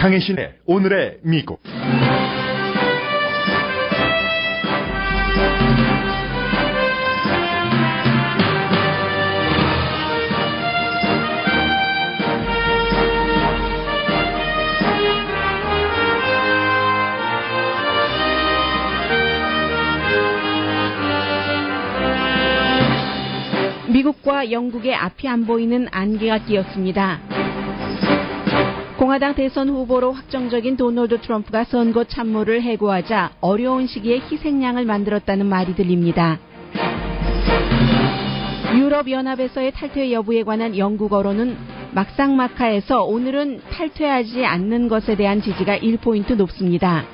강혜신의 오늘의 미국. 미국과 영국의 앞이 안 보이는 안개가 끼었습니다. 공화당 대선 후보로 확정적인 도널드 트럼프가 선거 참모를 해고하자 어려운 시기에 희생양을 만들었다는 말이 들립니다. 유럽연합에서의 탈퇴 여부에 관한 영국 언론은 막상막하에서 오늘은 탈퇴하지 않는 것에 대한 지지가 1포인트 높습니다.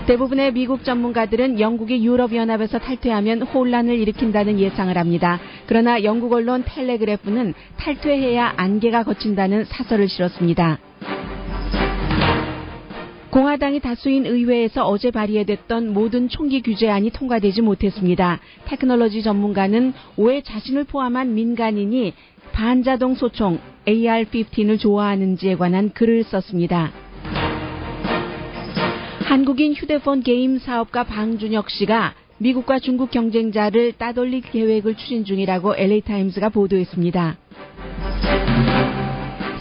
대부분의 미국 전문가들은 영국이 유럽연합에서 탈퇴하면 혼란을 일으킨다는 예상을 합니다. 그러나 영국 언론 텔레그래프는 탈퇴해야 안개가 걷힌다는 사설을 실었습니다. 공화당이 다수인 의회에서 어제 발의됐던 모든 총기 규제안이 통과되지 못했습니다. 테크놀로지 전문가는 왜 자신을 포함한 민간인이 반자동 소총 AR-15를 좋아하는지에 관한 글을 썼습니다. 한국인 휴대폰 게임 사업가 방준혁 씨가 미국과 중국 경쟁자를 따돌릴 계획을 추진 중이라고 LA타임스가 보도했습니다.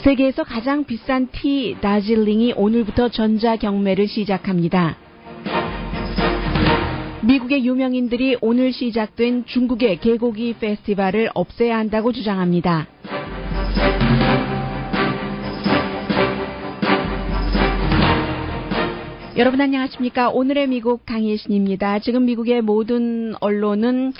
세계에서 가장 비싼 티 다즐링이 오늘부터 전자경매를 시작합니다. 미국의 유명인들이 오늘 시작된 중국의 개고기 페스티벌을 없애야 한다고 주장합니다. 여러분 안녕하십니까? 오늘의 미국 강혜신입니다. 지금 미국의 모든 언론은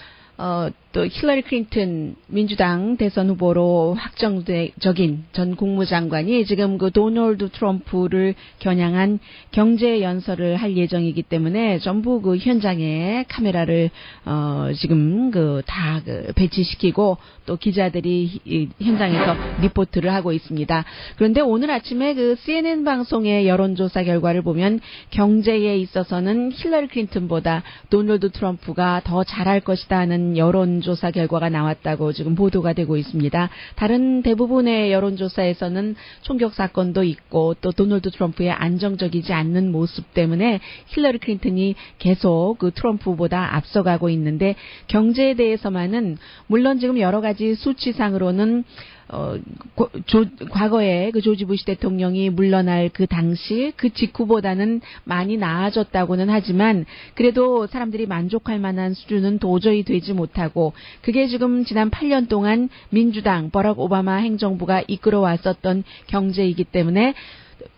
또 힐러리 클린턴 민주당 대선 후보로 확정적인 전 국무장관이 지금 그 도널드 트럼프를 겨냥한 경제 연설을 할 예정이기 때문에 전부 그 현장에 카메라를 지금 다 배치시키고 또 기자들이 현장에서 리포트를 하고 있습니다. 그런데 오늘 아침에 그 CNN 방송의 여론조사 결과를 보면 경제에 있어서는 힐러리 클린턴보다 도널드 트럼프가 더 잘할 것이다 하는 여론조사 결과가 나왔다고 지금 보도가 되고 있습니다. 다른 대부분의 여론조사에서는 총격 사건도 있고 또 도널드 트럼프의 안정적이지 않는 모습 때문에 힐러리 클린턴이 계속 그 트럼프보다 앞서가고 있는데 경제에 대해서만은 물론 지금 여러 가지 수치상으로는 과거에 그 조지 부시 대통령이 물러날 그 당시 그 직후보다는 많이 나아졌다고는 하지만 그래도 사람들이 만족할 만한 수준은 도저히 되지 못하고 그게 지금 지난 8년 동안 민주당 버락 오바마 행정부가 이끌어왔었던 경제이기 때문에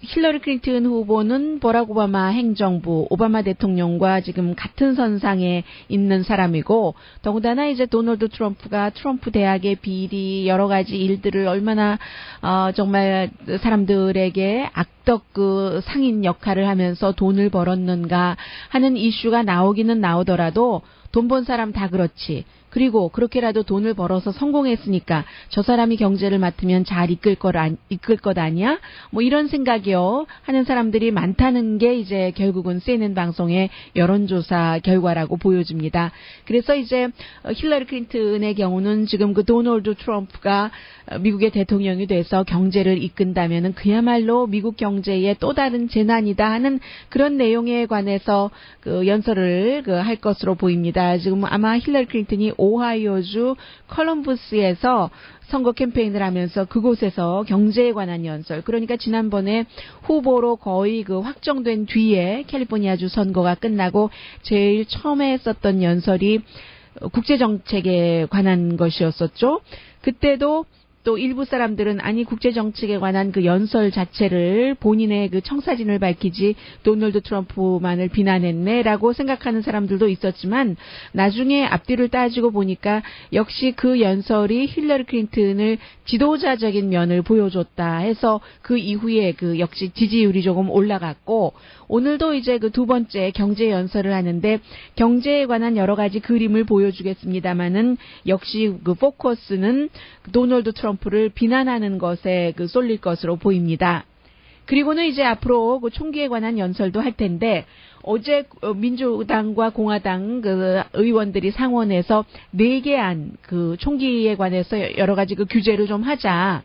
힐러리 클린턴 후보는 버락 오바마 행정부, 오바마 대통령과 지금 같은 선상에 있는 사람이고 더군다나 이제 도널드 트럼프가 트럼프 대학의 비리 여러 가지 일들을 얼마나 정말 사람들에게 악덕 그 상인 역할을 하면서 돈을 벌었는가 하는 이슈가 나오기는 나오더라도 돈 번 사람 다 그렇지. 그리고 그렇게라도 돈을 벌어서 성공했으니까 저 사람이 경제를 맡으면 잘 이끌 것 아니야? 뭐 이런 생각이요 하는 사람들이 많다는 게 이제 결국은 CNN 방송의 여론조사 결과라고 보여집니다. 그래서 이제 힐러리 클린턴의 경우는 지금 그 도널드 트럼프가 미국의 대통령이 돼서 경제를 이끈다면은 그야말로 미국 경제의 또 다른 재난이다 하는 그런 내용에 관해서 그 연설을 할 것으로 보입니다. 지금 아마 힐러리 클린턴이 오하이오주 컬럼버스에서 선거 캠페인을 하면서 그곳에서 경제에 관한 연설, 그러니까 지난번에 후보로 거의 그 확정된 뒤에 캘리포니아주 선거가 끝나고 제일 처음에 했었던 연설이 국제정책에 관한 것이었었죠. 그때도 또 일부 사람들은 아니 국제정책에 관한 그 연설 자체를 본인의 그 청사진을 밝히지 도널드 트럼프만을 비난했네라고 생각하는 사람들도 있었지만 나중에 앞뒤를 따지고 보니까 역시 그 연설이 힐러리 클린턴을 지도자적인 면을 보여줬다 해서 그 이후에 그 역시 지지율이 조금 올라갔고 오늘도 이제 그 두 번째 경제 연설을 하는데 경제에 관한 여러 가지 그림을 보여주겠습니다만은 역시 그 포커스는 도널드 트럼프를 비난하는 것에 그 쏠릴 것으로 보입니다. 그리고는 이제 앞으로 그 총기에 관한 연설도 할 텐데 어제 민주당과 공화당 그 의원들이 상원에서 4개 안 그 총기에 관해서 여러 가지 그 규제를 좀 하자.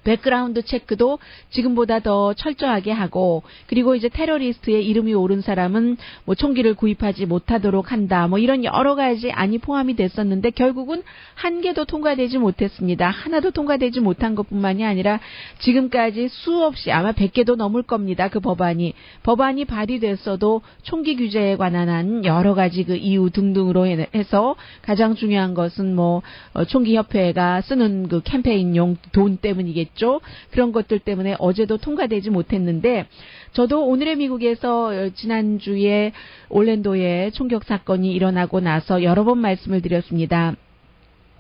백그라운드 체크도 지금보다 더 철저하게 하고, 그리고 이제 테러리스트의 이름이 오른 사람은 뭐 총기를 구입하지 못하도록 한다, 뭐 이런 여러 가지 안이 포함이 됐었는데 결국은 한 개도 통과되지 못했습니다. 하나도 통과되지 못한 것뿐만이 아니라 지금까지 수없이 아마 100개도 넘을 겁니다. 그 법안이 발의됐어도 총기 규제에 관한 여러 가지 그 이유 등등으로 해서 가장 중요한 것은 뭐 총기 협회가 쓰는 그 캠페인용 돈 때문이겠죠. 그런 것들 때문에 어제도 통과되지 못했는데, 저도 오늘의 미국에서 지난주에 올랜도에 총격 사건이 일어나고 나서 여러 번 말씀을 드렸습니다.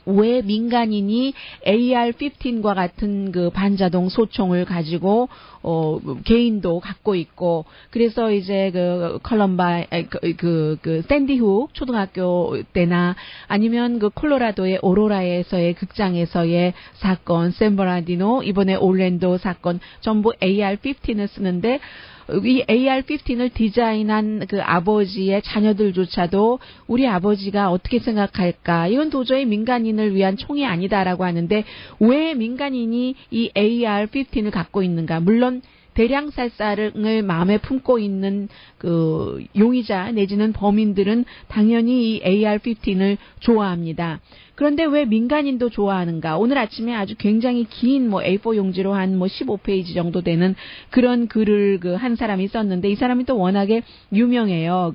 왜 민간인이 AR-15과 같은 그 반자동 소총을 가지고 개인도 갖고 있고, 그래서 이제 그 샌디훅 초등학교 때나 아니면 그 콜로라도의 오로라에서의 극장에서의 사건, 샌버나디노, 이번에 올랜도 사건 전부 AR-15을 쓰는데, 이 AR-15을 디자인한 그 아버지의 자녀들조차도 우리 아버지가 어떻게 생각할까? 이건 도저히 민간인을 위한 총이 아니다라고 하는데, 왜 민간인이 이 AR-15을 갖고 있는가? 물론 대량 살상을 마음에 품고 있는 그 용의자 내지는 범인들은 당연히 이 AR-15을 좋아합니다. 그런데 왜 민간인도 좋아하는가? 오늘 아침에 아주 굉장히 긴 뭐 A4 용지로 한 뭐 15페이지 정도 되는 그런 글을 그 한 사람이 썼는데, 이 사람이 또 워낙에 유명해요.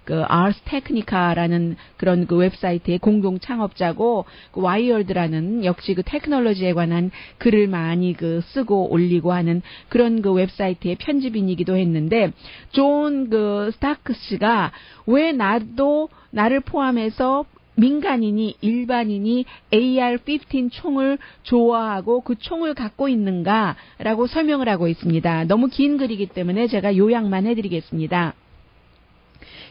그 Ars Technica라는 그런 그 웹사이트의 공동 창업자고, 그 와이어드라는 역시 그 테크놀로지에 관한 글을 많이 그 쓰고 올리고 하는 그런 그 웹사이트의 편집인이기도 했는데, 존 그 스타크 씨가 왜 나를 포함해서 민간인이, 일반인이 AR-15 총을 좋아하고 그 총을 갖고 있는가라고 설명을 하고 있습니다. 너무 긴 글이기 때문에 제가 요약만 해드리겠습니다.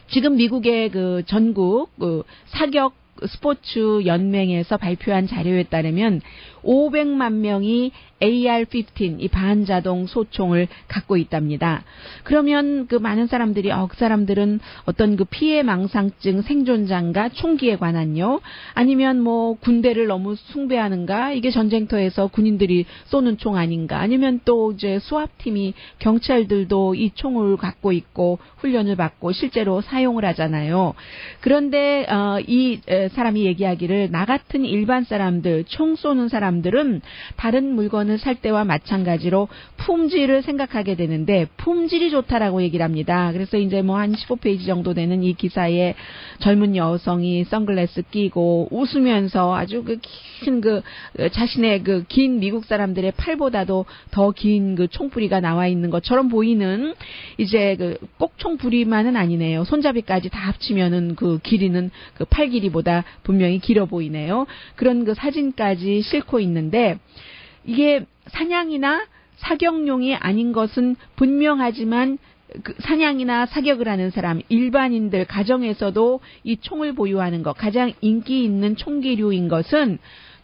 지금 미국의 그 전국 그 사격 스포츠 연맹에서 발표한 자료에 따르면 500만 명이 AR-15 이 반자동 소총을 갖고 있답니다. 그러면 그 많은 사람들이 그 사람들은 어떤 그 피해 망상증 생존자인가, 총기에 관한요, 아니면 뭐 군대를 너무 숭배하는가, 이게 전쟁터에서 군인들이 쏘는 총 아닌가, 아니면 또 이제 수압팀이 경찰들도 이 총을 갖고 있고 훈련을 받고 실제로 사용을 하잖아요. 그런데 이 사람이 얘기하기를, 나 같은 일반 사람들, 총 쏘는 사람들은 다른 물건을 살 때와 마찬가지로 품질을 생각하게 되는데, 품질이 좋다라고 얘기를 합니다. 그래서 이제 뭐 한 15페이지 정도 되는 이 기사에 젊은 여성이 선글라스 끼고 웃으면서 아주 자신의 그 긴 미국 사람들의 팔보다도 더 긴 그 총부리가 나와 있는 것처럼 보이는, 이제 그 꼭 총부리만은 아니네요. 손잡이까지 다 합치면은 그 길이는 그 팔 길이보다 분명히 길어 보이네요. 그런 그 사진까지 싣고 있는데, 이게 사냥이나 사격용이 아닌 것은 분명하지만, 그 사냥이나 사격을 하는 사람, 일반인들 가정에서도 이 총을 보유하는 것, 가장 인기 있는 총기류인 것은,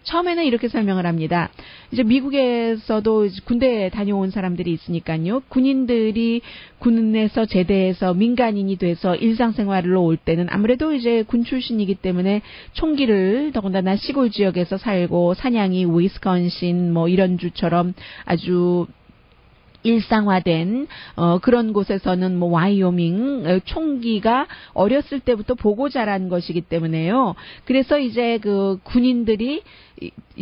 처음에는 이렇게 설명을 합니다. 이제 미국에서도 군대에 다녀온 사람들이 있으니까요. 군인들이 군에서 제대해서 민간인이 돼서 일상생활로 올 때는 아무래도 이제 군 출신이기 때문에 총기를, 더군다나 시골 지역에서 살고 사냥이 위스콘신 뭐 이런 주처럼 아주 일상화된 그런 곳에서는 뭐 와이오밍 총기가 어렸을 때부터 보고 자란 것이기 때문에요. 그래서 이제 그 군인들이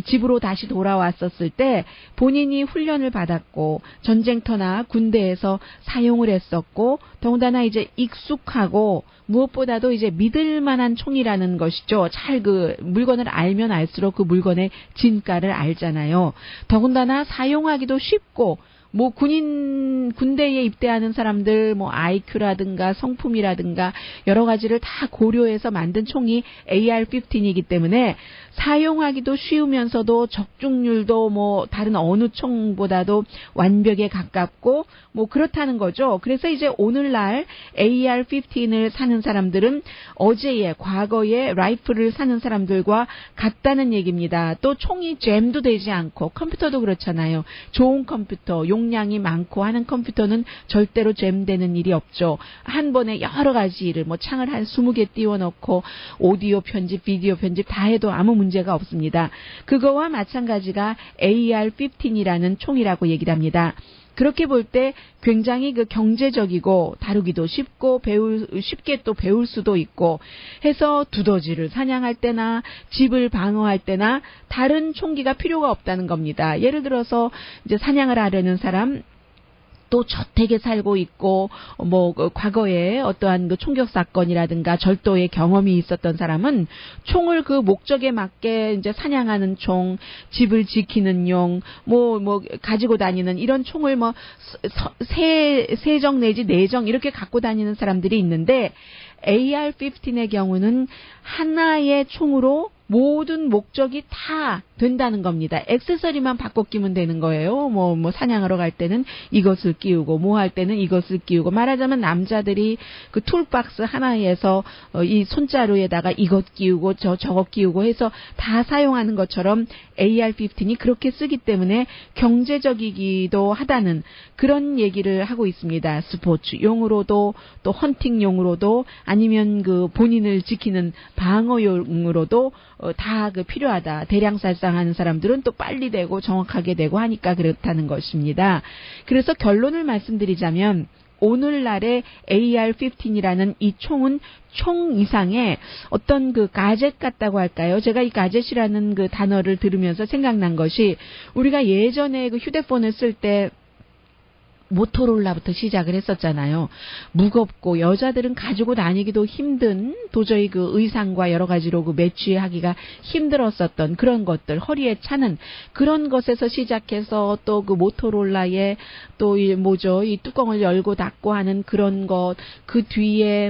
집으로 다시 돌아왔었을 때 본인이 훈련을 받았고 전쟁터나 군대에서 사용을 했었고, 더군다나 이제 익숙하고 무엇보다도 이제 믿을 만한 총이라는 것이죠. 잘 그 물건을 알면 알수록 그 물건의 진가를 알잖아요. 더군다나 사용하기도 쉽고, 뭐 군대에 입대하는 사람들 뭐 IQ라든가 성품이라든가 여러 가지를 다 고려해서 만든 총이 AR-15이기 때문에 사용하기도 쉬우면서도 적중률도 뭐 다른 어느 총보다도 완벽에 가깝고 뭐 그렇다는 거죠. 그래서 이제 오늘날 AR-15을 사는 사람들은 과거에 라이플을 사는 사람들과 같다는 얘기입니다. 또 총이 잼도 되지 않고, 컴퓨터도 그렇잖아요. 좋은 컴퓨터, 기능량이 많고 하는 컴퓨터는 절대로 잼되는 일이 없죠. 한 번에 여러 가지 일을 뭐 창을 한 20개 띄워놓고 오디오 편집, 비디오 편집 다 해도 아무 문제가 없습니다. 그거와 마찬가지가 AR-15이라는 총이라고 얘기를 합니다. 그렇게 볼 때 굉장히 그 경제적이고 다루기도 쉽고 쉽게 또 배울 수도 있고 해서 두더지를 사냥할 때나 집을 방어할 때나 다른 총기가 필요가 없다는 겁니다. 예를 들어서 이제 사냥을 하려는 사람, 또 저택에 살고 있고 과거에 어떠한 그 총격 사건이라든가 절도의 경험이 있었던 사람은 총을 그 목적에 맞게 이제 사냥하는 총, 집을 지키는 용, 가지고 다니는 이런 총을 세정 내지 내정 이렇게 갖고 다니는 사람들이 있는데 AR-15의 경우는 하나의 총으로 모든 목적이 다 된다는 겁니다. 액세서리만 바꿔 끼면 되는 거예요. 사냥하러 갈 때는 이것을 끼우고, 할 때는 이것을 끼우고, 말하자면 남자들이 그 툴박스 하나에서 이 손자루에다가 이것 끼우고, 저것 끼우고 해서 다 사용하는 것처럼 AR-15이 그렇게 쓰기 때문에 경제적이기도 하다는 그런 얘기를 하고 있습니다. 스포츠용으로도, 또 헌팅용으로도, 아니면 그 본인을 지키는 방어용으로도 다 그 필요하다. 대량 살상하는 사람들은 또 빨리 되고 정확하게 되고 하니까 그렇다는 것입니다. 그래서 결론을 말씀드리자면 오늘날의 AR-15이라는 이 총은 총 이상의 어떤 그 가젯 같다고 할까요? 제가 이 가젯이라는 그 단어를 들으면서 생각난 것이 우리가 예전에 그 휴대폰을 쓸 때 모토로라부터 시작을 했었잖아요. 무겁고 여자들은 가지고 다니기도 힘든 도저히 그 의상과 여러 가지로 그 매치하기가 힘들었었던 그런 것들, 허리에 차는 그런 것에서 시작해서 또 그 모토로라의 또 이 뚜껑을 열고 닫고 하는 그런 것, 그 뒤에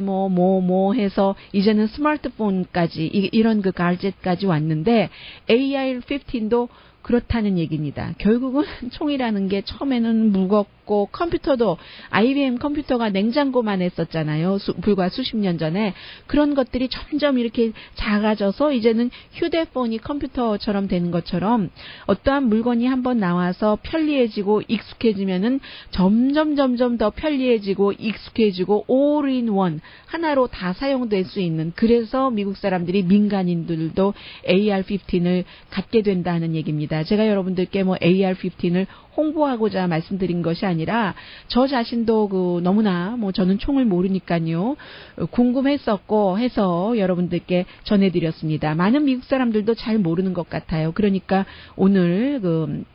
해서 이제는 스마트폰까지 이런 그 가젯까지 왔는데 AR-15도 그렇다는 얘기입니다. 결국은 총이라는 게 처음에는 무겁고 컴퓨터도 IBM 컴퓨터가 냉장고만 했었잖아요. 불과 수십 년 전에. 그런 것들이 점점 이렇게 작아져서 이제는 휴대폰이 컴퓨터처럼 되는 것처럼 어떠한 물건이 한번 나와서 편리해지고 익숙해지면은 점점 더 편리해지고 익숙해지고 all in one 하나로 다 사용될 수 있는, 그래서 미국 사람들이 민간인들도 AR-15을 갖게 된다는 얘기입니다. 제가 여러분들께 AR-15을 홍보하고자 말씀드린 것이 아니라 저 자신도 너무나 저는 총을 모르니까요. 궁금했었고 해서 여러분들께 전해드렸습니다. 많은 미국 사람들도 잘 모르는 것 같아요. 그러니까 오늘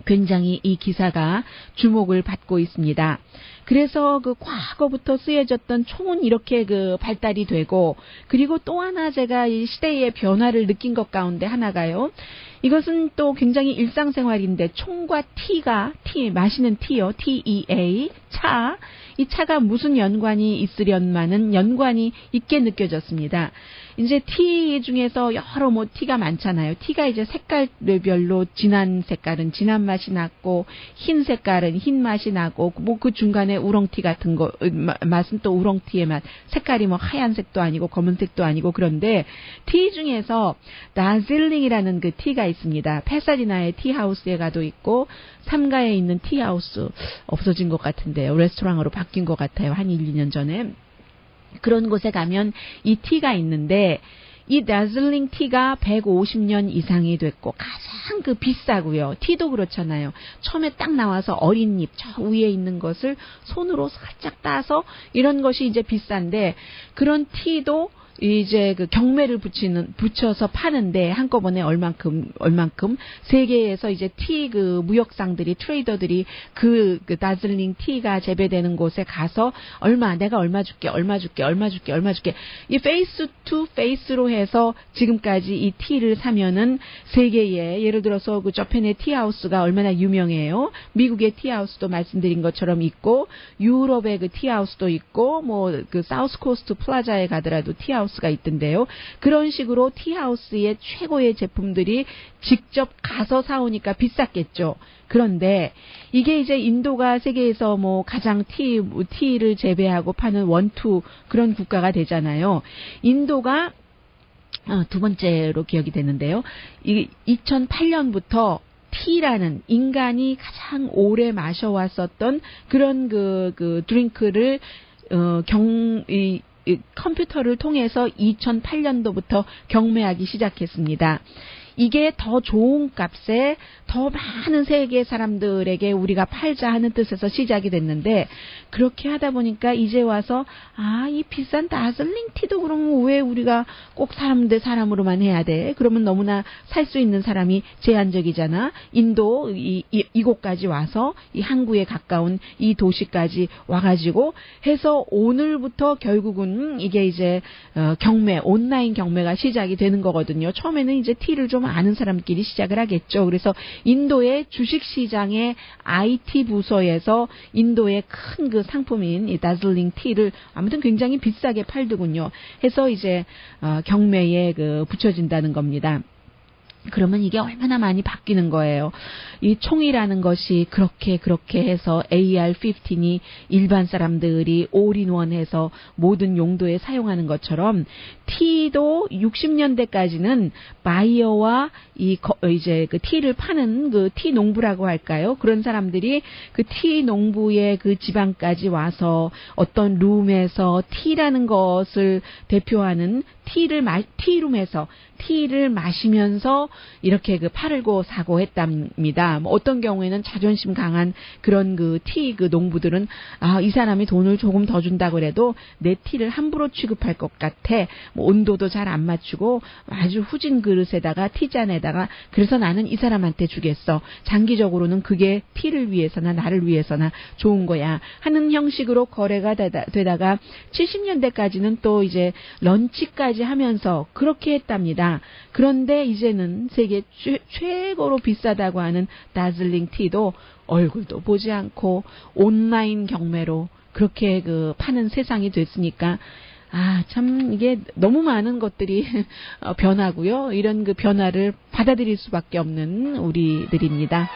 굉장히 이 기사가 주목을 받고 있습니다. 그래서 과거부터 쓰여졌던 총은 이렇게 발달이 되고, 그리고 또 하나 제가 이 시대의 변화를 느낀 것 가운데 하나가요. 이것은 또 굉장히 일상생활인데 총과 마시는 티요. TEA, 차. 이 차가 무슨 연관이 있으련만은 연관이 있게 느껴졌습니다. 이제 티 중에서 여러 티가 많잖아요. 티가 이제 색깔별로 진한 색깔은 진한 맛이 나고, 흰 색깔은 흰 맛이 나고, 그 중간에 우렁티 같은 거, 맛은 또 우렁티의 맛. 색깔이 하얀색도 아니고 검은색도 아니고, 그런데 티 중에서 다즐링이라는 그 티가 있습니다. 페사디나의 티하우스에 가도 있고, 삼가에 있는 티하우스 없어진 것 같은데요. 레스토랑으로 바뀐 것 같아요. 한 1, 2년 전에. 그런 곳에 가면 이 티가 있는데, 이 다즐링 티가 150년 이상이 됐고 가장 비싸고요. 티도 그렇잖아요. 처음에 딱 나와서 어린 잎 저 위에 있는 것을 손으로 살짝 따서 이런 것이 이제 비싼데, 그런 티도 이제 경매를 붙여서 파는데 한꺼번에 얼만큼 세계에서 이제 티 무역상들이, 트레이더들이 다즐링 티가 재배되는 곳에 가서 내가 얼마 줄게 이 페이스 투 페이스로 해서 지금까지 이 티를 사면은 세계에, 예를 들어서 저펜의 티하우스가 얼마나 유명해요. 미국의 티하우스도 말씀드린 것처럼 있고, 유럽의 티하우스도 있고, 사우스 코스트 플라자에 가더라도 티하우스 가 있던데요. 그런 식으로 티하우스의 최고의 제품들이 직접 가서 사오니까 비쌌겠죠. 그런데 이게 이제 인도가 세계에서 가장 티를 재배하고 파는 원투 그런 국가가 되잖아요. 인도가 두 번째로 기억이 되는데요. 2008년부터 티라는 인간이 가장 오래 마셔왔었던 그런 그 드링크를 이 컴퓨터를 통해서 2008년도부터 경매하기 시작했습니다. 이게 더 좋은 값에 더 많은 세계 사람들에게 우리가 팔자 하는 뜻에서 시작이 됐는데, 그렇게 하다 보니까 이제 와서 이 비싼 다즐링 티도 그러면 왜 우리가 꼭 사람 대 사람으로만 해야 돼? 그러면 너무나 살 수 있는 사람이 제한적이잖아. 인도 이곳까지 와서 이 항구에 가까운 이 도시까지 와가지고 해서 오늘부터 결국은 이게 이제 온라인 경매가 시작이 되는 거거든요. 처음에는 이제 티를 좀 아는 사람끼리 시작을 하겠죠. 그래서 인도의 주식시장의 IT 부서에서 인도의 큰 그 상품인 이 다즐링 티를 아무튼 굉장히 비싸게 팔더군요. 해서 이제 경매에 붙여진다는 겁니다. 그러면 이게 얼마나 많이 바뀌는 거예요. 이 총이라는 것이 그렇게 해서 AR-15이 일반 사람들이 올인원 해서 모든 용도에 사용하는 것처럼 티도 60년대까지는 바이어와 이제 그 티를 파는 그 티 농부라고 할까요? 그런 사람들이 그 티 농부의 그 지방까지 와서 어떤 룸에서 티라는 것을 대표하는 티룸에서 티를 마시면서 이렇게 팔고 사고 했답니다. 어떤 경우에는 자존심 강한 그런 티 농부들은 이 사람이 돈을 조금 더 준다 그래도 내 티를 함부로 취급할 것 같아. 온도도 잘 안 맞추고 아주 후진 그릇에다가 티잔에다가 그래서 나는 이 사람한테 주겠어. 장기적으로는 그게 티를 위해서나 나를 위해서나 좋은 거야 하는 형식으로 거래가 되다가 70년대까지는 또 이제 런치까지 하면서 그렇게 했답니다. 그런데 이제는 세계 최고로 비싸다고 하는 다즐링 티도 얼굴도 보지 않고 온라인 경매로 그렇게 파는 세상이 됐으니까 참 이게 너무 많은 것들이 변하고요. 이런 변화를 받아들일 수밖에 없는 우리들입니다.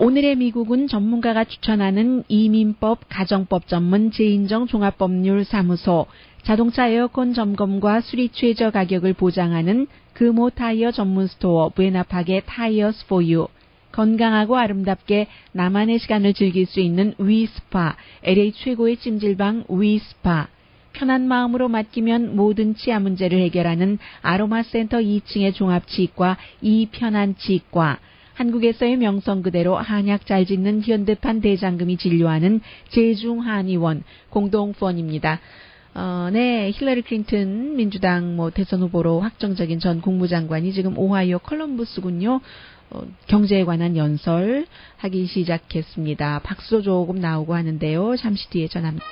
오늘의 미국은 전문가가 추천하는 이민법 가정법 전문 재인정 종합법률사무소, 자동차 에어컨 점검과 수리 최저 가격을 보장하는 금호 타이어 전문 스토어 부에나파게 타이어스 포유, 건강하고 아름답게 나만의 시간을 즐길 수 있는 위스파, LA 최고의 찜질방 위스파, 편한 마음으로 맡기면 모든 치아 문제를 해결하는 아로마 센터 2층의 종합치과 이편한치과, 한국에서의 명성 그대로 한약 잘 짓는 현대판 대장금이 진료하는 제중한의원 공동후원입니다. 네, 힐러리 클린턴 민주당 대선 후보로 확정적인 전 국무장관이 지금 오하이오 컬럼버스군요. 경제에 관한 연설 하기 시작했습니다. 박수도 조금 나오고 하는데요. 잠시 뒤에 전합니다.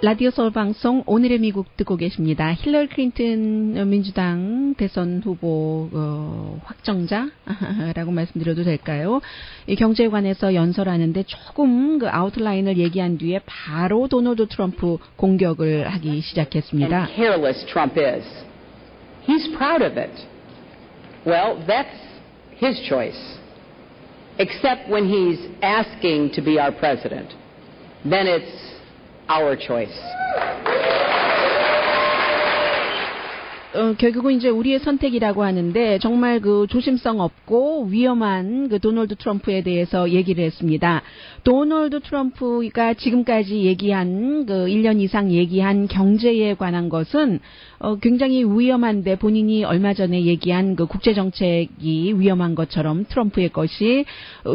라디오 서울 방송 오늘의 미국 듣고 계십니다. 힐러리 클린턴 민주당 대선 후보 확정자라고 말씀드려도 될까요? 이 경제에 관해서 연설하는데 조금 아웃라인을 얘기한 뒤에 바로 도널드 트럼프 공격을 하기 시작했습니다. And careless Trump is. He's proud of it. Well, that's his choice. Except when he's asking to be our president. Then it's our choice. 결국은 이제 우리의 선택이라고 하는데 정말 조심성 없고 위험한 도널드 트럼프에 대해서 얘기를 했습니다. 도널드 트럼프가 지금까지 얘기한 1년 이상 얘기한 경제에 관한 것은 굉장히 위험한데 본인이 얼마 전에 얘기한 국제정책이 위험한 것처럼 트럼프의 것이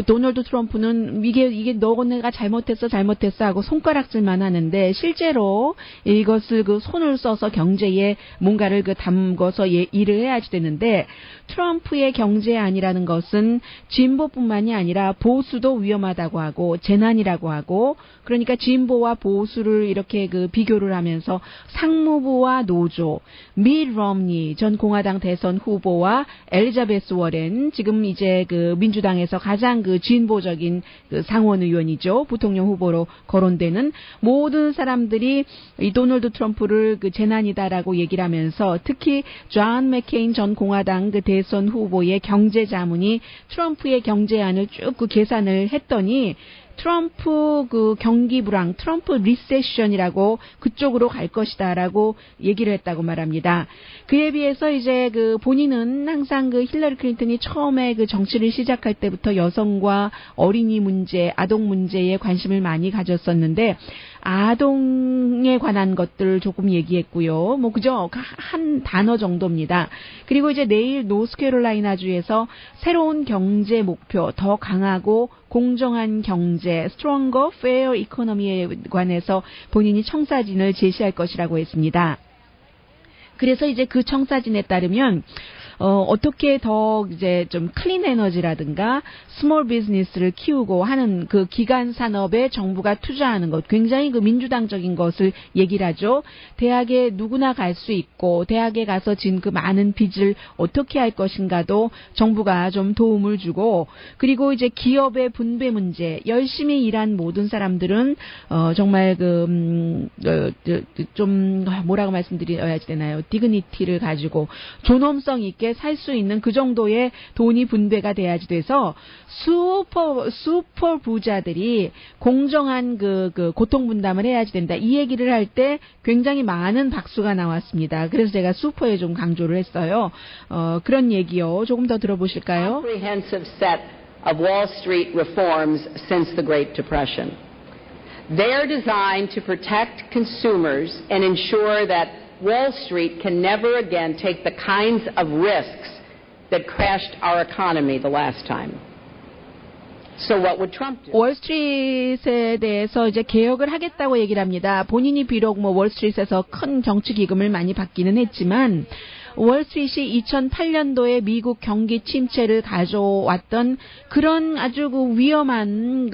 도널드 트럼프는 이게 너네가 잘못했어 하고 손가락질만 하는데 실제로 이것을 손을 써서 경제에 뭔가를 담궈서 일을 해야지 되는데 트럼프의 경제안이라는 것은 진보뿐만이 아니라 보수도 위험하다고 하고 재난이라고 하고 그러니까 진보와 보수를 이렇게 비교를 하면서 상무부와 노조, 밋 럼니 전 공화당 대선 후보와 엘리자베스 워렌 지금 이제 민주당에서 가장 진보적인 상원 의원이죠. 부통령 후보로 거론되는 모든 사람들이 이 도널드 트럼프를 재난이다라고 얘기를 하면서 특히 존 맥케인 전 공화당 대선 후보의 경제 자문이 트럼프의 경제안을 쭉 계산을 했더니 트럼프 그 경기 불황, 트럼프 리세션이라고 그쪽으로 갈 것이다라고 얘기를 했다고 말합니다. 그에 비해서 이제 그 본인은 항상 그 힐러리 클린턴이 처음에 그 정치를 시작할 때부터 여성과 어린이 문제, 아동 문제에 관심을 많이 가졌었는데 아동에 관한 것들을 조금 얘기했고요. 뭐 그저 한 단어 정도입니다. 그리고 이제 내일 노스캐롤라이나주에서 새로운 경제 목표, 더 강하고 공정한 경제, stronger, fair economy에 관해서 본인이 청사진을 제시할 것이라고 했습니다. 그래서 이제 그 청사진에 따르면 어떻게 더 이제 좀 클린 에너지라든가 스몰 비즈니스를 키우고 하는 그 기간 산업에 정부가 투자하는 것, 굉장히 그 민주당적인 것을 얘기를 하죠. 대학에 누구나 갈 수 있고 대학에 가서 진 그 많은 빚을 어떻게 할 것인가도 정부가 좀 도움을 주고, 그리고 이제 기업의 분배 문제, 열심히 일한 모든 사람들은 정말 좀 뭐라고 말씀드려야지 되나요? 디그니티를 가지고 존엄성 있게 살 수 있는 그 정도의 돈이 분배가 돼야지 돼서 슈퍼 부자들이 공정한 그 고통 분담을 해야지 된다. 이 얘기를 할 때 굉장히 많은 박수가 나왔습니다. 그래서 제가 슈퍼에 좀 강조를 했어요. 그런 얘기요. 조금 더 들어보실까요? Comprehensive set of Wall Street reforms since the Great Depression. They're designed to protect consumers and ensure that Wall Street can never again take the kinds of risks that crashed our economy the last time. So what would Trump do? 월스트리트에 대해서 이제 개혁을 하겠다고 얘기를 합니다. 본인이 비록 뭐 월스트리트에서 큰 정치 기금을 많이 받기는 했지만 월스트리트이 2008년도에 미국 경기 침체를 가져왔던 그런 아주 그 위험한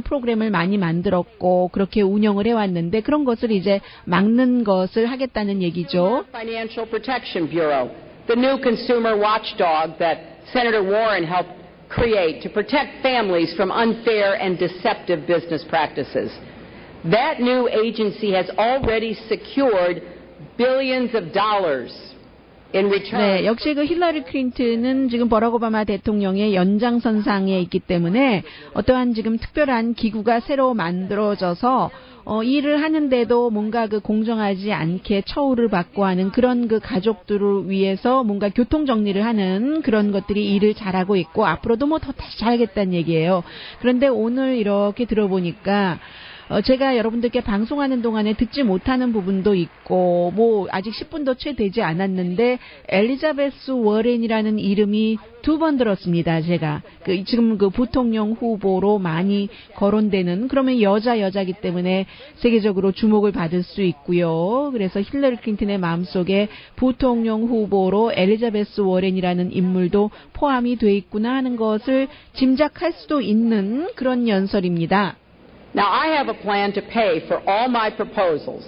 프로그램을 많이 만들었고 그렇게 운영을 해왔는데 그런 것을 이제 막는 것을 하겠다는 얘기죠. Financial Protection Bureau, the new consumer watchdog that Senator Warren helped create to protect families from unfair and deceptive business practices. That new agency has already secured billions of dollars. 네, 역시 그 힐러리 클린턴은 지금 버락 오바마 대통령의 연장선상에 있기 때문에 어떠한 지금 특별한 기구가 새로 만들어져서 일을 하는데도 뭔가 그 공정하지 않게 처우를 받고 하는 그런 그 가족들을 위해서 뭔가 교통 정리를 하는 그런 것들이 일을 잘하고 있고 앞으로도 뭐 더 다시 잘하겠다는 얘기예요. 그런데 오늘 이렇게 들어보니까 제가 여러분들께 방송하는 동안에 듣지 못하는 부분도 있고 뭐 아직 10분도 채 되지 않았는데 엘리자베스 워렌이라는 이름이 2번 들었습니다. 제가 지금 그 부통령 후보로 많이 거론되는, 그러면 여자이기 때문에 세계적으로 주목을 받을 수 있고요. 그래서 힐러리 클린턴의 마음속에 부통령 후보로 엘리자베스 워렌이라는 인물도 포함이 돼 있구나 하는 것을 짐작할 수도 있는 그런 연설입니다. Now, I have a plan to pay for all my proposals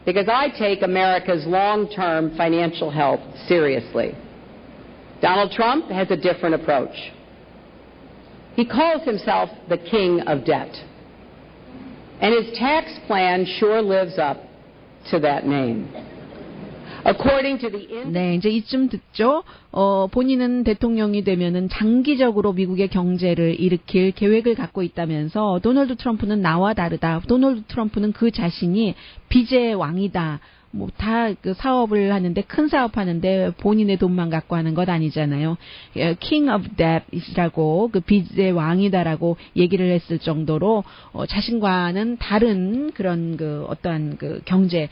because I take America's long-term financial health seriously. Donald Trump has a different approach. He calls himself the king of debt. And his tax plan sure lives up to that name. According to the 네, 이제 이쯤 듣죠. 본인은 대통령이 되면은 장기적으로 미국의 경제를 일으킬 계획을 갖고 있다면서 도널드 트럼프는 나와 다르다. 도널드 트럼프는 그 자신이 빚의 왕이다. 뭐 다 그 사업을 하는데 큰 사업 하는데 본인의 돈만 갖고 하는 것 아니잖아요. King of Debt이라고 그 빚의 왕이다라고 얘기를 했을 정도로 자신과는 다른 그런 그 어떠한 그 경제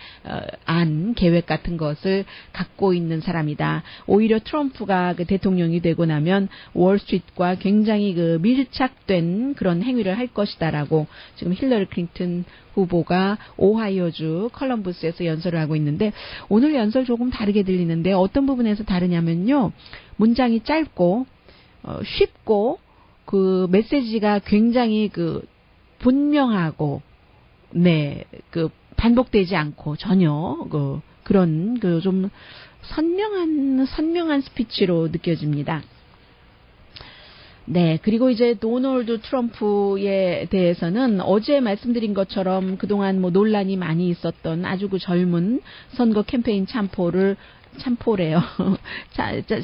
안 계획 같은 것을 갖고 있는 사람이다. 오히려 트럼프가 그 대통령이 되고 나면 월스트리트과 굉장히 그 밀착된 그런 행위를 할 것이다라고 지금 힐러리 클린턴 후보가 오하이오주 컬럼버스에서 연설을 하고 있는데 오늘 연설 조금 다르게 들리는데 어떤 부분에서 다르냐면요. 문장이 짧고 쉽고 그 메시지가 굉장히 그 분명하고 네, 그 반복되지 않고 전혀 그런 그 좀 선명한 스피치로 느껴집니다. 네, 그리고 이제 도널드 트럼프에 대해서는 어제 말씀드린 것처럼 그동안 뭐 논란이 많이 있었던 아주 그 젊은 선거 캠페인 참모를 참포래요.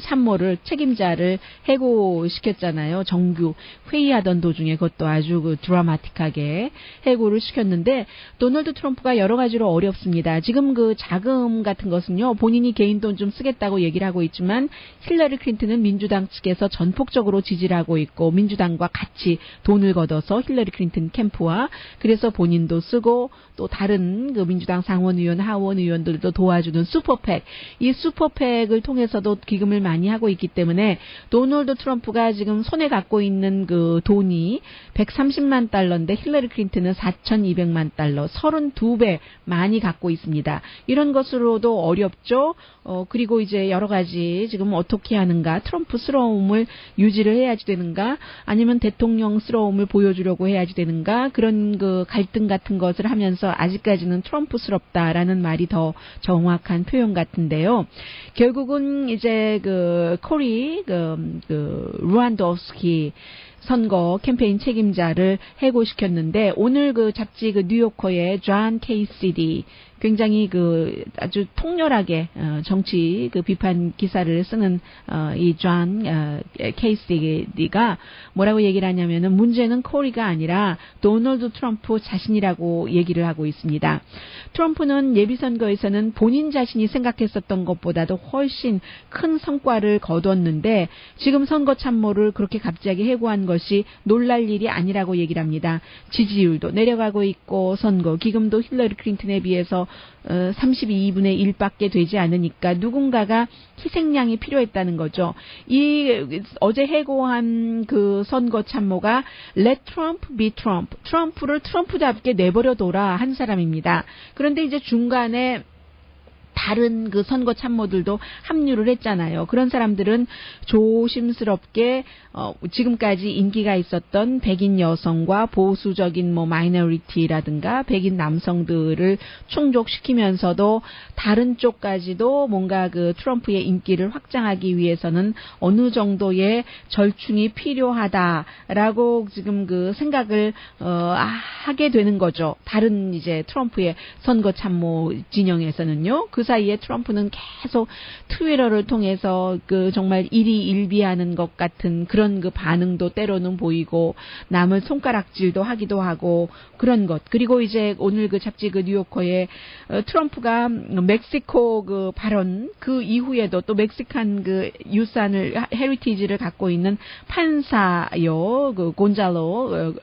참모를 책임자를 해고시켰잖아요. 정규 회의하던 도중에 그것도 아주 그 드라마틱하게 해고를 시켰는데 도널드 트럼프가 여러 가지로 어렵습니다. 지금 그 자금 같은 것은요. 본인이 개인 돈 좀 쓰겠다고 얘기를 하고 있지만 힐러리 클린턴은 민주당 측에서 전폭적으로 지지를 하고 있고 민주당과 같이 돈을 걷어서 힐러리 클린턴 캠프와 그래서 본인도 쓰고 또 다른 그 민주당 상원의원, 하원의원들도 도와주는 슈퍼팩, 이 슈퍼팩을 통해서도 기금을 많이 하고 있기 때문에 도널드 트럼프가 지금 손에 갖고 있는 그 돈이 130만 달러인데 힐러리 클린턴은 4,200만 달러, 32배 많이 갖고 있습니다. 이런 것으로도 어렵죠. 그리고 이제 여러 가지 지금 어떻게 하는가, 트럼프스러움을 유지를 해야지 되는가, 아니면 대통령스러움을 보여주려고 해야지 되는가, 그런 그 갈등 같은 것을 하면서 아직까지는 트럼프스럽다라는 말이 더 정확한 표현 같은데요. 결국은 이제 그 코리 루안도스키 선거 캠페인 책임자를 해고시켰는데 오늘 그 잡지 그 뉴요커의 존 케이시디 굉장히 그 아주 통렬하게 정치 그 비판 기사를 쓰는 이 존 케이시디가 뭐라고 얘기를 하냐면은 문제는 코리가 아니라 도널드 트럼프 자신이라고 얘기를 하고 있습니다. 트럼프는 예비선거에서는 본인 자신이 생각했었던 것보다도 훨씬 큰 성과를 거뒀는데 지금 선거 참모를 그렇게 갑자기 해고한 것이 놀랄 일이 아니라고 얘기를 합니다. 지지율도 내려가고 있고 선거 기금도 힐러리 클린턴에 비해서 32분의 1밖에 되지 않으니까 누군가가 희생양이 필요했다는 거죠. 이 어제 해고한 그 선거 참모가 Let Trump be Trump, 트럼프를 트럼프답게 내버려둬라 한 사람입니다. 그런데 이제 중간에 다른 그 선거 참모들도 합류를 했잖아요. 그런 사람들은 조심스럽게 지금까지 인기가 있었던 백인 여성과 보수적인 뭐 마이너리티라든가 백인 남성들을 충족시키면서도 다른 쪽까지도 뭔가 그 트럼프의 인기를 확장하기 위해서는 어느 정도의 절충이 필요하다라고 지금 그 생각을 하게 되는 거죠. 다른 이제 트럼프의 선거 참모 진영에서는요. 그 사이에 트럼프는 계속 트위터를 통해서 그 정말 일희일비하는 것 같은 그런 그 반응도 때로는 보이고 남을 손가락질도 하기도 하고 그런 것. 그리고 이제 오늘 그 잡지 그 뉴요커에 트럼프가 멕시코 그 발언 그 이후에도 또 멕시칸 그 유산을 헤리티지를 갖고 있는 판사요 그 곤잘로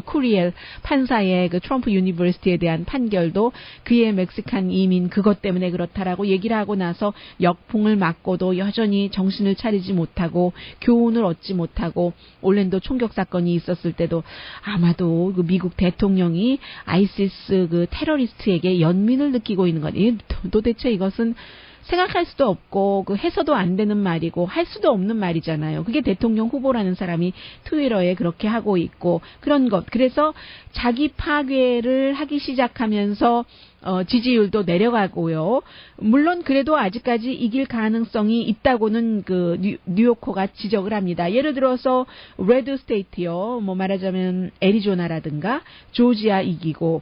쿠리엘 판사의 그 트럼프 유니버시티에 대한 판결도 그의 멕시칸 이민 그것 때문에 그렇다라고 얘기를 하고 나서 역풍을 맞고도 여전히 정신을 차리지 못하고 교훈을 얻지 못하고 올랜도 총격 사건이 있었을 때도 아마도 그 미국 대통령이 아이시스 그 테러리스트에게 연민을 느끼고 있는 것. 도대체 이것은 생각할 수도 없고 그 해서도 안 되는 말이고 할 수도 없는 말이잖아요. 그게 대통령 후보라는 사람이 트위터에 그렇게 하고 있고 그런 것. 그래서 자기 파괴를 하기 시작하면서 지지율도 내려가고요. 물론 그래도 아직까지 이길 가능성이 있다고는 그 뉴요커가 지적을 합니다. 예를 들어서 레드 스테이트요. 뭐 말하자면 애리조나라든가 조지아 이기고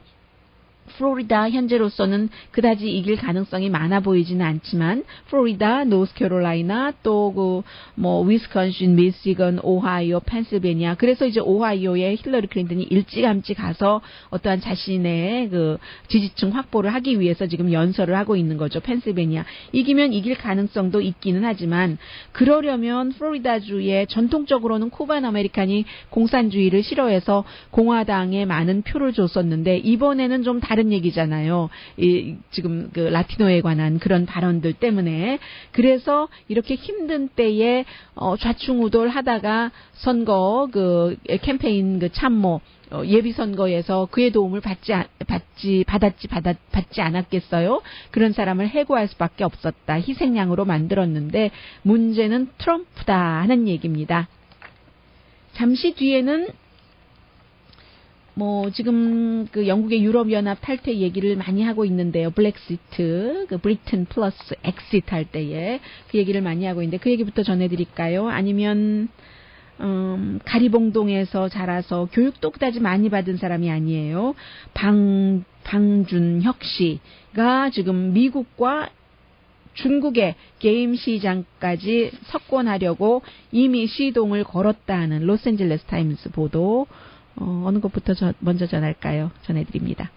플로리다 현재로서는 그다지 이길 가능성이 많아 보이지는 않지만 플로리다, 노스캐롤라이나 또 그 뭐 위스콘신, 미시건, 오하이오, 펜실베니아 그래서 이제 오하이오에 힐러리 클린턴이 일찌감치 가서 어떠한 자신의 그 지지층 확보를 하기 위해서 지금 연설을 하고 있는 거죠. 펜실베니아 이기면 이길 가능성도 있기는 하지만 그러려면 플로리다주에 전통적으로는 쿠반 아메리칸이 공산주의를 싫어해서 공화당에 많은 표를 줬었는데 이번에는 좀 다른 얘기잖아요. 지금 그 라티노에 관한 그런 발언들 때문에 그래서 이렇게 힘든 때에 좌충우돌하다가 선거 그 캠페인 그 참모 예비 선거에서 그의 도움을 받지 않았겠어요? 그런 사람을 해고할 수밖에 없었다. 희생양으로 만들었는데 문제는 트럼프다 하는 얘기입니다. 잠시 뒤에는 뭐 지금 그 영국의 유럽연합 탈퇴 얘기를 많이 하고 있는데요. 블랙시트, 그 브리튼 플러스 엑시트 할 때에 그 얘기를 많이 하고 있는데 그 얘기부터 전해드릴까요? 아니면 가리봉동에서 자라서 교육도 그다지 많이 받은 사람이 아니에요. 방준혁 씨가 지금 미국과 중국의 게임 시장까지 석권하려고 이미 시동을 걸었다는 로스앤젤레스 타임스 보도. 어느 것부터 먼저 전할까요? 전해드립니다.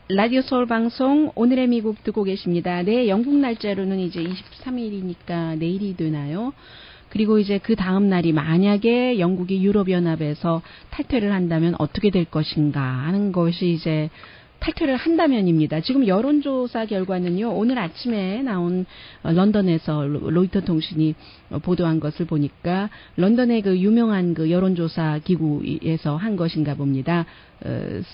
라디오 서울 방송 오늘의 미국 듣고 계십니다. 네, 영국 날짜로는 이제 23일이니까 내일이 되나요? 그리고 이제 그 다음 날이 만약에 영국이 유럽연합에서 탈퇴를 한다면 어떻게 될 것인가 하는 것이 이제 탈퇴를 한다면입니다. 지금 여론조사 결과는요, 오늘 아침에 나온 런던에서 로이터 통신이 보도한 것을 보니까 런던의 그 유명한 그 여론조사 기구에서 한 것인가 봅니다.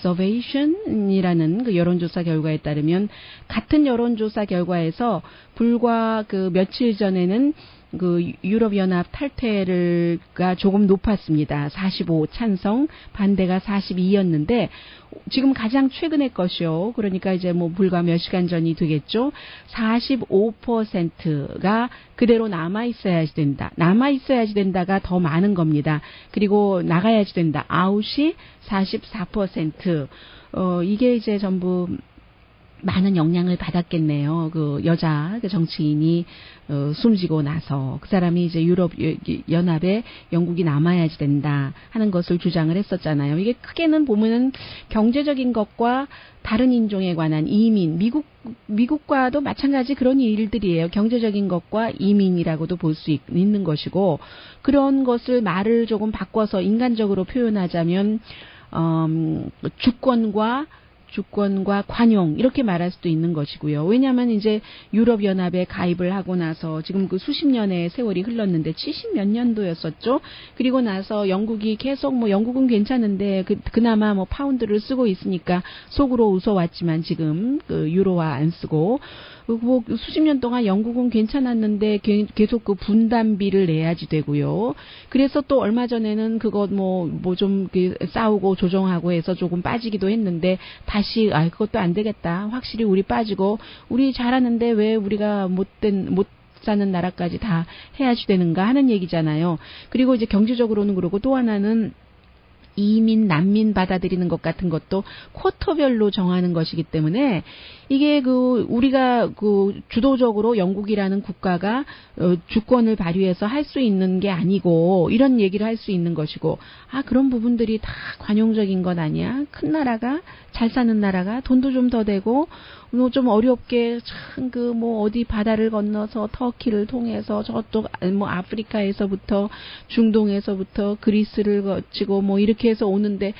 서베이션이라는 그 여론조사 결과에 따르면 같은 여론조사 결과에서 불과 그 며칠 전에는 그 유럽연합 탈퇴가 조금 높았습니다. 45 찬성, 반대가 42였는데 지금 가장 최근의 것이요. 그러니까 이제 뭐 불과 몇 시간 전이 되겠죠. 45%가 그대로 남아 있어야지 된다. 남아 있어야지 된다가 더 많은 겁니다. 그리고 나가야지 된다. 아웃이 44%. 이게 이제 전부 많은 영향을 받았겠네요. 그 여자 그 정치인이 숨지고 나서 그 사람이 이제 유럽 연합에 영국이 남아야지 된다 하는 것을 주장을 했었잖아요. 이게 크게는 보면은 경제적인 것과 다른 인종에 관한 이민, 미국과도 마찬가지 그런 일들이에요. 경제적인 것과 이민이라고도 볼 수 있는 것이고, 그런 것을 말을 조금 바꿔서 인간적으로 표현하자면 주권과 관용 이렇게 말할 수도 있는 것이고요. 왜냐하면 이제 유럽연합에 가입을 하고 나서 지금 그 수십 년의 세월이 흘렀는데 70 몇 년도였었죠. 그리고 나서 영국이 계속 뭐 영국은 괜찮은데 그나마 뭐 파운드를 쓰고 있으니까 속으로 웃어왔지만 지금 그 유로화 안 쓰고 뭐 수십 년 동안 영국은 괜찮았는데 계속 그 분담비를 내야지 되고요. 그래서 또 얼마 전에는 그거 뭐 좀 싸우고 조정하고 해서 조금 빠지기도 했는데 다시 그것도 안 되겠다. 확실히 우리 빠지고 우리 잘하는데 왜 우리가 못 사는 나라까지 다 해야지 되는가 하는 얘기잖아요. 그리고 이제 경제적으로는 그러고 또 하나는 이민, 난민 받아들이는 것 같은 것도 쿼터별로 정하는 것이기 때문에 이게 우리가 주도적으로 영국이라는 국가가 주권을 발휘해서 할 수 있는 게 아니고 이런 얘기를 할 수 있는 것이고, 그런 부분들이 다 관용적인 것 아니야? 큰 나라가, 잘 사는 나라가 돈도 좀 더 되고 좀 어렵게 참 어디 바다를 건너서 터키를 통해서 저쪽 아프리카에서부터 중동에서부터 그리스를 거치고 이렇게 해서 오는데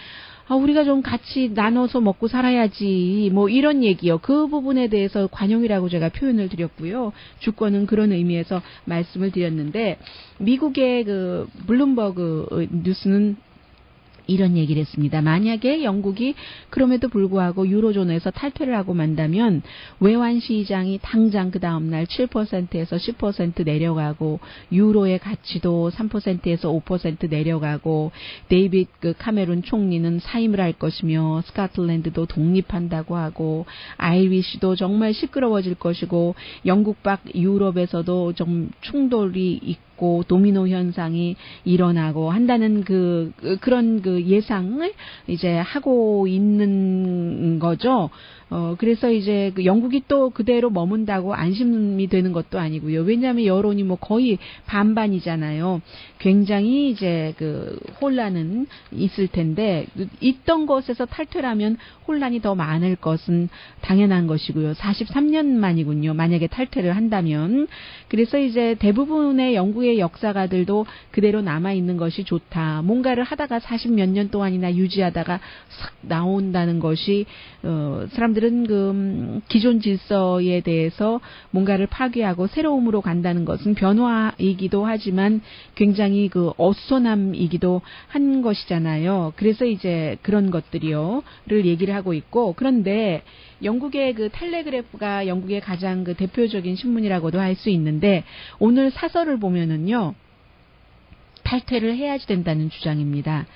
우리가 좀 같이 나눠서 먹고 살아야지 이런 얘기요. 그 부분에 대해서 관용이라고 제가 표현을 드렸고요. 주권은 그런 의미에서 말씀을 드렸는데, 미국의 블룸버그 뉴스는 이런 얘기를 했습니다. 만약에 영국이 그럼에도 불구하고 유로존에서 탈퇴를 하고 만다면 외환 시장이 당장 그 다음날 7%에서 10% 내려가고, 유로의 가치도 3%에서 5% 내려가고, 데이빗 카메룬 총리는 사임을 할 것이며, 스코틀랜드도 독립한다고 하고, 아이리시도 정말 시끄러워질 것이고, 영국 밖 유럽에서도 좀 충돌이 있고 도미노 현상이 일어나고 한다는 그런 예상을 이제 하고 있는 거죠. 그래서 이제 영국이 또 그대로 머문다고 안심이 되는 것도 아니고요. 왜냐하면 여론이 거의 반반이잖아요. 굉장히 이제 혼란은 있을 텐데, 있던 것에서 탈퇴라면 혼란이 더 많을 것은 당연한 것이고요. 43년 만이군요. 만약에 탈퇴를 한다면. 그래서 이제 대부분의 영국의 역사가들도 그대로 남아있는 것이 좋다. 뭔가를 하다가 40 몇 년 동안이나 유지하다가 싹 나온다는 것이, 사람들은 기존 질서에 대해서 뭔가를 파괴하고 새로움으로 간다는 것은 변화이기도 하지만 굉장히 어수선함이기도 한 것이잖아요. 그래서 이제 그런 것들이요를 얘기를 하고 있고, 그런데 영국의 텔레그래프가 영국의 가장 대표적인 신문이라고도 할 수 있는데, 오늘 사설을 보면은요, 탈퇴를 해야지 된다는 주장입니다.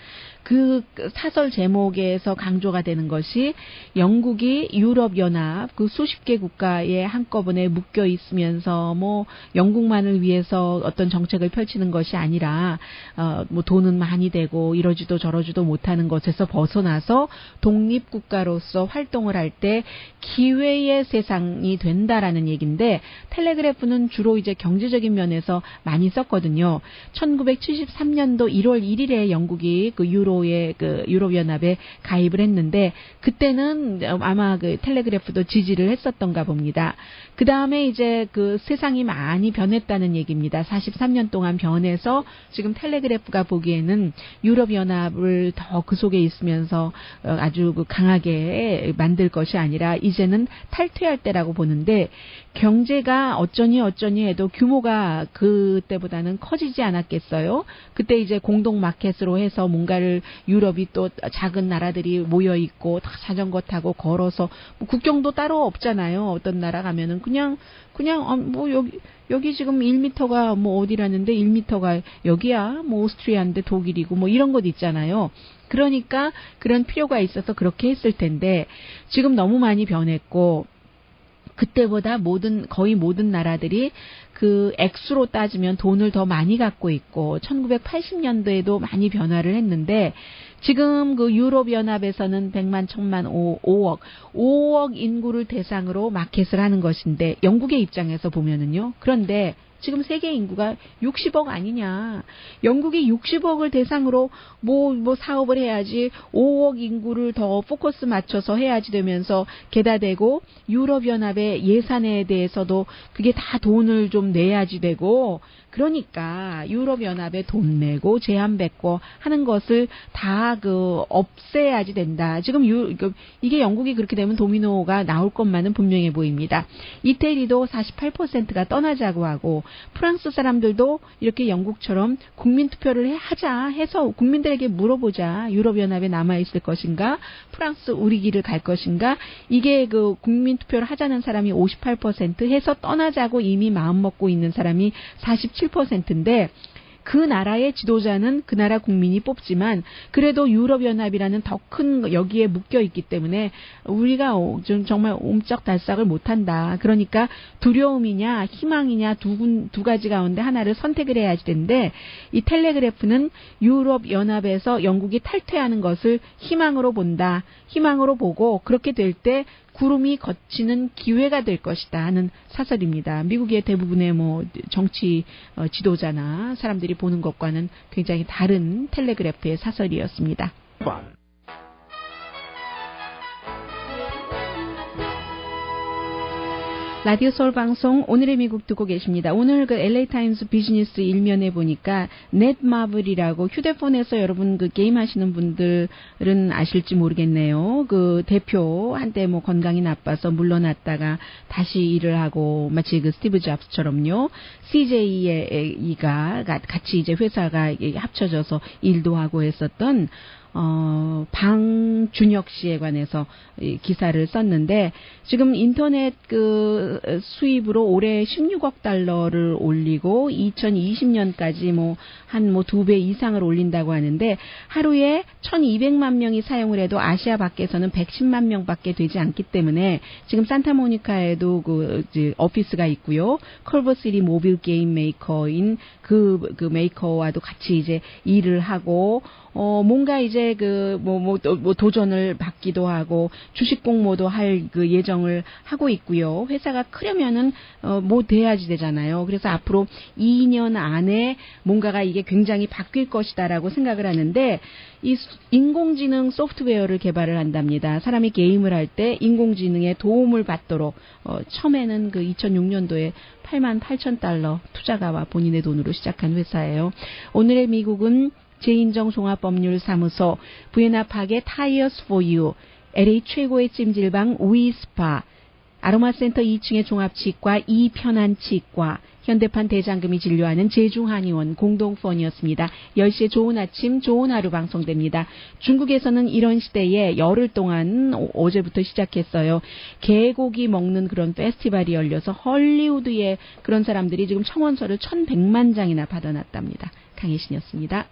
그 사설 제목에서 강조가 되는 것이 영국이 유럽연합 그 수십 개 국가에 한꺼번에 묶여 있으면서 뭐 영국만을 위해서 어떤 정책을 펼치는 것이 아니라 뭐 돈은 많이 되고 이러지도 저러지도 못하는 것에서 벗어나서 독립국가로서 활동을 할 때 기회의 세상이 된다라는 얘기인데 텔레그래프는 주로 이제 경제적인 면에서 많이 썼거든요. 1973년도 1월 1일에 영국이 그 유럽연합에 가입을 했는데 그때는 아마 그 텔레그래프도 지지를 했었던가 봅니다. 그 다음에 이제 그 세상이 많이 변했다는 얘기입니다. 43년 동안 변해서 지금 텔레그래프가 보기에는 유럽연합을 더 그 속에 있으면서 아주 강하게 만들 것이 아니라 이제는 탈퇴할 때라고 보는데 경제가 어쩌니 해도 규모가 그때보다는 커지지 않았겠어요? 그때 이제 공동 마켓으로 해서 뭔가를 유럽이 또 작은 나라들이 모여 있고 다 자전거 타고 걸어서 뭐 국경도 따로 없잖아요. 어떤 나라 가면은 그냥 뭐 여기 지금 1m가 뭐 어디라는데 1m가 여기야 뭐 오스트리아인데 독일이고 뭐 이런 것 있잖아요. 그러니까 그런 필요가 있어서 그렇게 했을 텐데 지금 너무 많이 변했고 그때보다 거의 모든 나라들이 그 액수로 따지면 돈을 더 많이 갖고 있고 1980년도에도 많이 변화를 했는데 지금 그 유럽연합에서는 100만, 1000만, 5억 인구를 대상으로 마켓을 하는 것인데 영국의 입장에서 보면은요. 그런데 지금 세계 인구가 60억 아니냐. 영국이 60억을 대상으로 뭐 사업을 해야지 5억 인구를 더 포커스 맞춰서 해야지 되면서 게다대고 유럽연합의 예산에 대해서도 그게 다 돈을 좀 내야지 되고 그러니까 유럽연합에 돈 내고 제한 뱉고 하는 것을 다 없애야지 된다. 지금 이게 영국이 그렇게 되면 도미노가 나올 것만은 분명해 보입니다. 이태리도 48%가 떠나자고 하고 프랑스 사람들도 이렇게 영국처럼 국민투표를 하자 해서 국민들에게 물어보자. 유럽연합에 남아있을 것인가? 프랑스 우리 길을 갈 것인가? 이게 그 국민투표를 하자는 사람이 58% 해서 떠나자고 이미 마음먹고 있는 사람이 47%인데 그 나라의 지도자는 그 나라 국민이 뽑지만 그래도 유럽연합이라는 더 큰 여기에 묶여 있기 때문에 우리가 좀 정말 옴짝달싹을 못한다. 그러니까 두려움이냐 희망이냐 두 가지 가운데 하나를 선택을 해야지 되는데 이 텔레그래프는 유럽연합에서 영국이 탈퇴하는 것을 희망으로 본다. 희망으로 보고 그렇게 될 때 구름이 걷히는 기회가 될 것이다 하는 사설입니다. 미국의 대부분의 뭐 정치 지도자나 사람들이 보는 것과는 굉장히 다른 텔레그래프의 사설이었습니다. 라디오 서울 방송 오늘의 미국 듣고 계십니다. 오늘 그 LA 타임스 비즈니스 일면에 보니까 넷마블이라고 휴대폰에서 여러분 그 게임 하시는 분들은 아실지 모르겠네요. 그 대표 한때 뭐 건강이 나빠서 물러났다가 다시 일을 하고 마치 그 스티브 잡스처럼요. CJ가 같이 이제 회사가 합쳐져서 일도 하고 했었던 방준혁 씨에 관해서 기사를 썼는데 지금 인터넷 그 수입으로 올해 16억 달러를 올리고 2020년까지 한 2배 이상을 올린다고 하는데 하루에 1200만 명이 사용을 해도 아시아 밖에서는 110만 명밖에 되지 않기 때문에 지금 산타모니카에도 그 오피스가 있고요. 컬버시티 모빌 게임 메이커인 그 메이커와도 같이 이제 일을 하고 뭔가 이제 도전을 받기도 하고 주식 공모도 할 그 예정을 하고 있고요. 회사가 크려면은 돼야지 되잖아요. 그래서 앞으로 2년 안에 뭔가가 이게 굉장히 바뀔 것이다라고 생각을 하는데 이 인공지능 소프트웨어를 개발을 한답니다. 사람이 게임을 할 때 인공지능의 도움을 받도록 처음에는 그 2006년도에 88,000달러 투자가와 본인의 돈으로 시작한 회사예요. 오늘의 미국은 제인정 종합법률사무소, 부에나파게 타이어스 포 유, LA 최고의 찜질방 위스파, 아로마센터 2층의 종합치과 이편한치과, 현대판 대장금이 진료하는 제중한의원 공동펀이었습니다. 10시에 좋은 아침 좋은 하루 방송됩니다. 중국에서는 이런 시대에 열흘 동안 어제부터 시작했어요. 개고기 먹는 그런 페스티벌이 열려서 헐리우드에 그런 사람들이 지금 청원서를 1100만 장이나 받아놨답니다. 강혜신이었습니다.